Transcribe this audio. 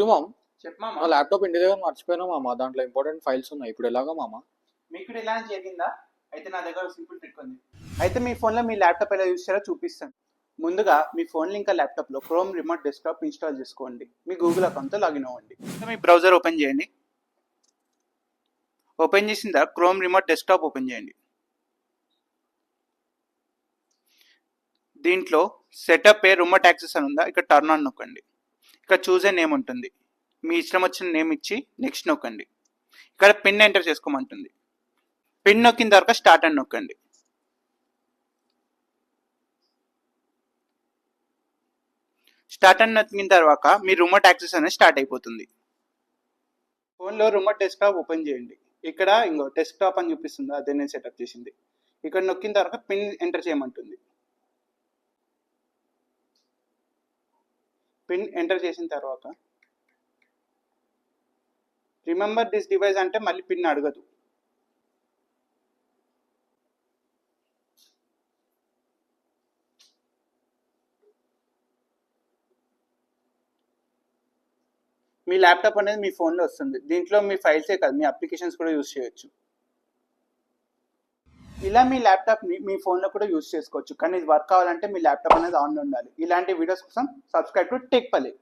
Ma'am చెప్పు మామ. నా ల్యాప్టాప్ ఇంటి దగ్గర మర్చిపోయినా మామ. దాంట్లో ఇంపార్టెంట్ ఫైల్స్ ఉన్నాయి. ఇప్పుడు ఎలాగా మామ? మీకు కూడా ఇలా జరిగిందా? అయితే నా దగ్గర సింపుల్ ట్రిక్ ఉంది. అయితే మీ ఫోన్లో మీ ల్యాప్టాప్ ఎలా యూజ్ చేయాలో చూపిస్తాను. ముందుగా మీ ఫోన్ ఇంకా ల్యాప్టాప్లో క్రోమ్ రిమోట్ డెస్క్టాప్ ఇన్స్టాల్ చేసుకోండి. మీ గూగుల్ అకౌంట్తో లాగిన్ అవ్వండి. ఇంకా మీ బ్రౌజర్ ఓపెన్ చేయండి. ఓపెన్ చేసిన తర్వాత క్రోమ్ రిమోట్ డెస్క్టాప్ ఓపెన్ చేయండి. దీంట్లో సెటప్ ఏ రిమోట్ యాక్సెస్ అని ఉందా, ఇక్కడ టర్న్ ఆన్ నొక్కండి. ఇక్కడ చూజ్ ఏ నేమ్ ఉంటుంది. మీ ఇష్టం వచ్చిన నేమ్ ఇచ్చి నెక్స్ట్ నొక్కండి. ఇక్కడ పిన్ ఎంటర్ చేసుకోమంటుంది. పిన్ నొక్కిన తర్వాత స్టార్ట్ అని నొక్కండి. స్టార్ట్ అని నొక్కిన తర్వాత మీ రిమోట్ యాక్సెస్ అనేది స్టార్ట్ అయిపోతుంది. ఫోన్లో రిమోట్ డెస్క్టాప్ ఓపెన్ చేయండి. ఇక్కడ ఇంకో డెస్క్టాప్ అని చూపిస్తుంది, అదే నేను సెటప్ చేసింది. ఇక్కడ నొక్కిన తర్వాత పిన్ ఎంటర్ చేయమంటుంది. పిన్ ఎంటర్ చేసిన తర్వాత రిమెంబర్ దిస్ డివైస్ అంటే మళ్ళీ పిన్ అడగదు. మీ ల్యాప్టాప్ అనేది మీ ఫోన్లో వస్తుంది. దీంట్లో మీ ఫైల్సే కాదు, మీ అప్లికేషన్స్ కూడా యూజ్ చేయొచ్చు. ఇలా మీ ల్యాప్టాప్ని మీ ఫోన్లో కూడా యూజ్ చేసుకోవచ్చు. కానీ ఇది వర్క్ కావాలంటే మీ ల్యాప్టాప్ అనేది ఆన్లో ఉండాలి. ఇలాంటి వీడియోస్ కోసం సబ్స్క్రైబ్ టు టెక్ పల్లె.